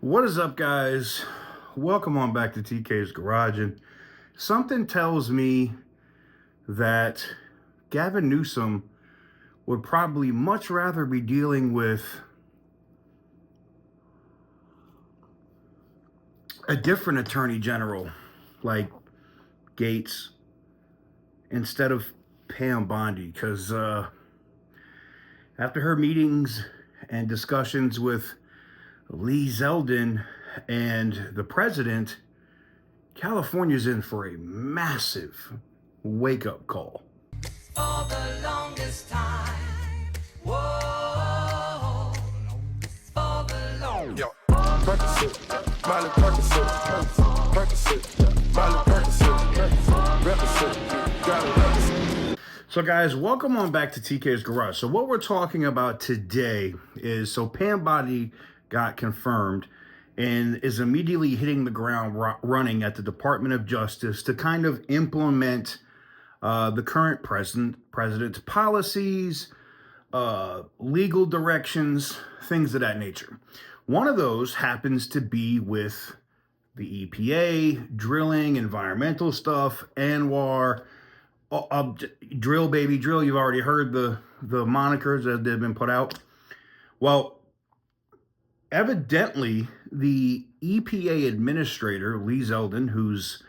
What is up, guys? Welcome on back to TK's Garage. And something tells me that Gavin Newsom would probably much rather be dealing with a different attorney general like Gates instead of Pam Bondi, because after her meetings and discussions with Lee Zeldin and the president, California's in for a massive wake-up call. For the longest time. Whoa. For the longest Yo, Percocet, Miley Percocet, Percocet, Miley Percocet, represent, gotta represent. So guys, welcome on back to TK's Garage. So what we're talking about today is, Pam Bondi got confirmed and is immediately hitting the ground running at the Department of Justice to kind of implement the current president's policies, legal directions, things of that nature. One of those happens to be with the EPA, drilling, environmental stuff, ANWR, drill baby drill. You've already heard the monikers that they've been put out. Well, evidently the EPA Administrator Lee Zeldin, who's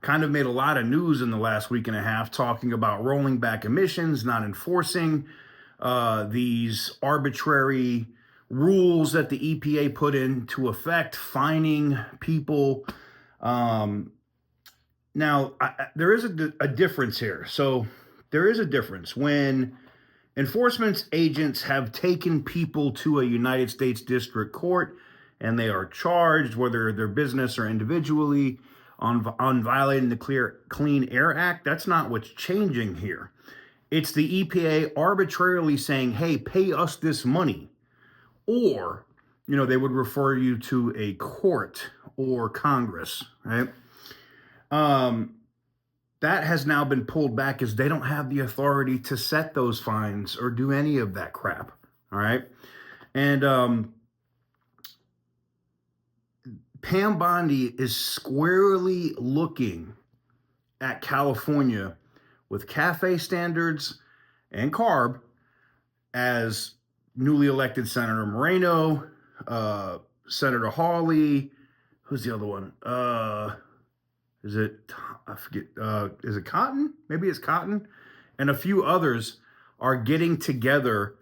kind of made a lot of news in the last week and a half, talking about rolling back emissions, not enforcing these arbitrary rules that the EPA put into effect, fining people. Now, there is a difference here. So there is a difference when enforcement agents have taken people to a United States District Court and they are charged, whether they're business or individually, on violating the Clean Air Act. That's not what's changing here. It's the EPA arbitrarily saying, hey, pay us this money. Or, they would refer you to a court or Congress, right? That has now been pulled back as they don't have the authority to set those fines or do any of that crap, all right? And Pam Bondi is squarely looking at California with CAFE standards and CARB as newly elected Senator Moreno, Senator Hawley, who's the other one? Is it Cotton? Maybe it's Cotton. And a few others are getting together,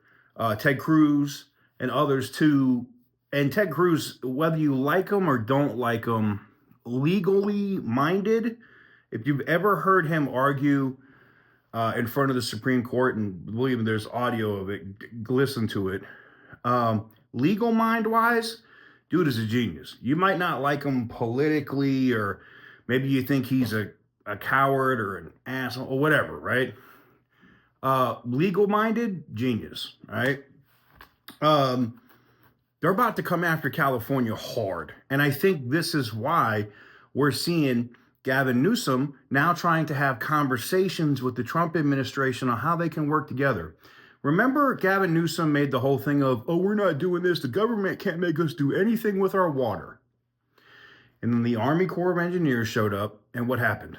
Ted Cruz and others and Ted Cruz, whether you like him or don't like him, legally minded. If you've ever heard him argue in front of the Supreme Court, and believe me, there's audio of it, listen to it. Legal mind-wise, dude is a genius. You might not like him politically, or maybe you think he's a coward or an asshole or whatever, right? Legal-minded, genius, right? They're about to come after California hard. And I think this is why we're seeing Gavin Newsom now trying to have conversations with the Trump administration on how they can work together. Remember, Gavin Newsom made the whole thing of, oh, we're not doing this. The government can't make us do anything with our water. And then the Army Corps of Engineers showed up, and what happened?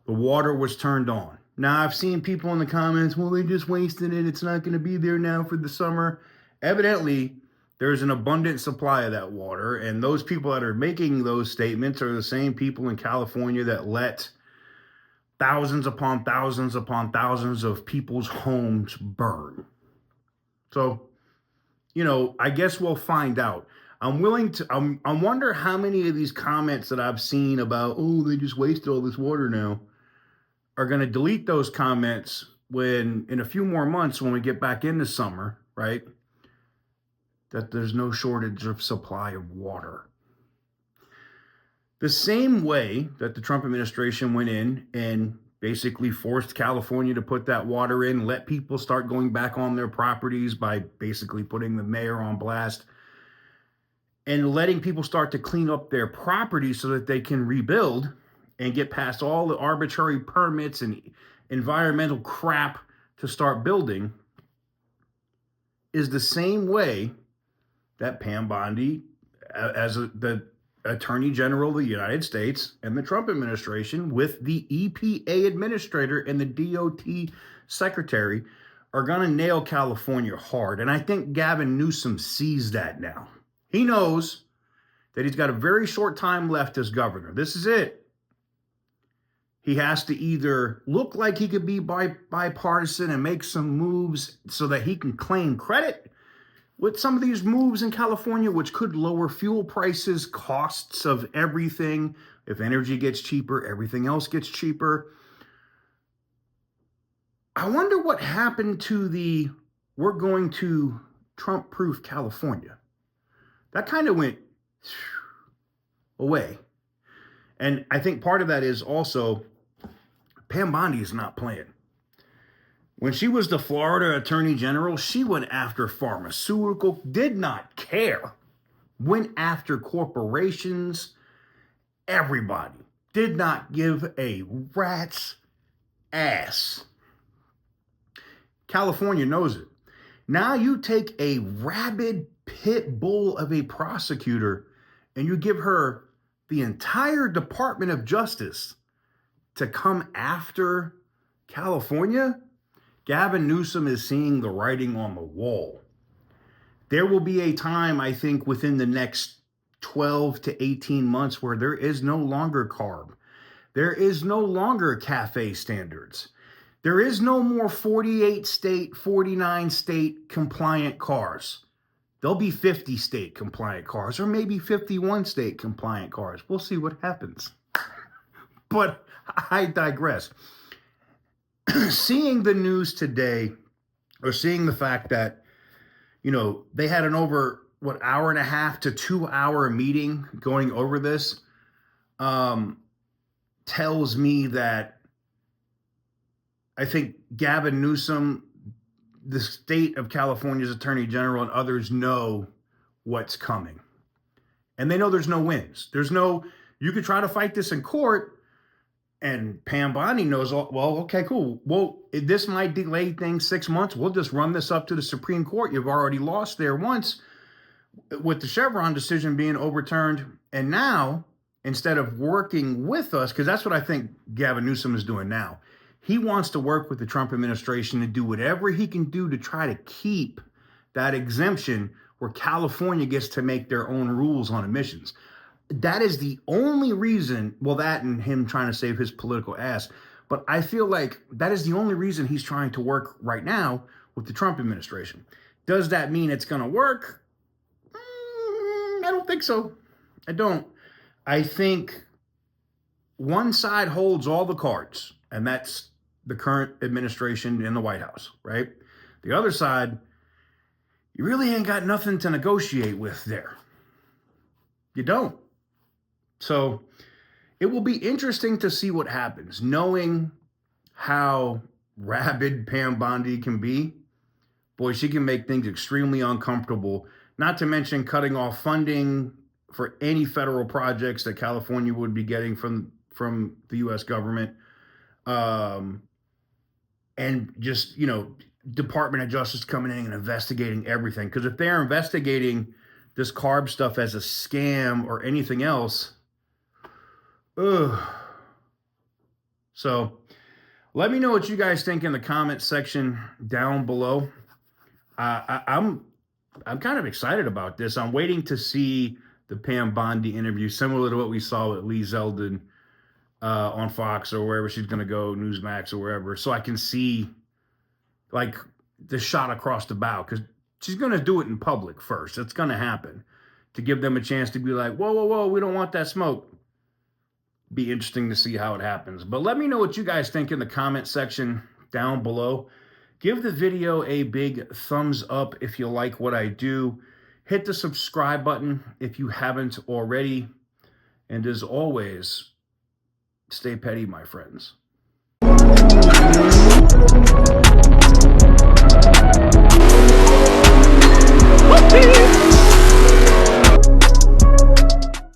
The water was turned on. Now, I've seen people in the comments, well, they just wasted it. It's not going to be there now for the summer. Evidently, there's an abundant supply of that water, and those people that are making those statements are the same people in California that let thousands upon thousands upon thousands of people's homes burn. So, I guess we'll find out. I wonder how many of these comments that I've seen about, oh, they just wasted all this water now, are going to delete those comments when, in a few more months, when we get back into summer, right? That there's no shortage of supply of water. The same way that the Trump administration went in and basically forced California to put that water in, let people start going back on their properties by basically putting the mayor on blast and letting people start to clean up their property so that they can rebuild and get past all the arbitrary permits and environmental crap to start building, is the same way that Pam Bondi, the Attorney General of the United States and the Trump administration, with the EPA Administrator and the DOT Secretary, are going to nail California hard. And I think Gavin Newsom sees that now. He knows that he's got a very short time left as governor. This is it. He has to either look like he could be bipartisan and make some moves so that he can claim credit with some of these moves in California, which could lower fuel prices, costs of everything. If energy gets cheaper, everything else gets cheaper. I wonder what happened to the "we're going to Trump-proof California." That kind of went away. And I think part of that is also Pam Bondi is not playing. When she was the Florida Attorney General, she went after pharmaceutical, did not care. Went after corporations, everybody. Did not give a rat's ass. California knows it. Now you take a rabid pit bull of a prosecutor and you give her the entire Department of Justice to come after California. Gavin Newsom is seeing the writing on the wall. There will be a time, I think, within the next 12 to 18 months where there is no longer CARB. There is no longer CAFE standards. There is no more 48 state, 49 state compliant cars. There'll be 50 state compliant cars, or maybe 51 state compliant cars. We'll see what happens. But I digress. Seeing the news today, or seeing the fact that, they had an over, hour and a half to 2 hour meeting going over this, tells me that I think Gavin Newsom, the state of California's Attorney General, and others know what's coming. And they know there's no wins. You could try to fight this in court, and Pam Bondi knows, well, okay, cool. Well, this might delay things 6 months. We'll just run this up to the Supreme Court. You've already lost there once with the Chevron decision being overturned. And now, instead of working with us, because that's what I think Gavin Newsom is doing now, he wants to work with the Trump administration and do whatever he can do to try to keep that exemption where California gets to make their own rules on emissions. That is the only reason, well, that and him trying to save his political ass, but I feel like that is the only reason he's trying to work right now with the Trump administration. Does that mean it's going to work? I don't think so. I don't. I think one side holds all the cards, and that's the current administration in the White House, right? The other side, you really ain't got nothing to negotiate with there. You don't. So it will be interesting to see what happens, knowing how rabid Pam Bondi can be. Boy, she can make things extremely uncomfortable, not to mention cutting off funding for any federal projects that California would be getting from the U.S. government. And just, Department of Justice coming in and investigating everything. Because if they're investigating this CARB stuff as a scam or anything else, So let me know what you guys think in the comment section down below. I'm kind of excited about this. I'm waiting to see the Pam Bondi interview, similar to what we saw with Lee Zeldin on Fox or wherever she's going to go, Newsmax or wherever, so I can see like the shot across the bow, because she's going to do it in public first. It's going to happen, to give them a chance to be like, whoa, we don't want that smoke. Be interesting to see how it happens. But let me know what you guys think in the comment section down below. Give the video a big thumbs up if you like what I do. Hit the subscribe button if you haven't already. And as always, stay petty, my friends.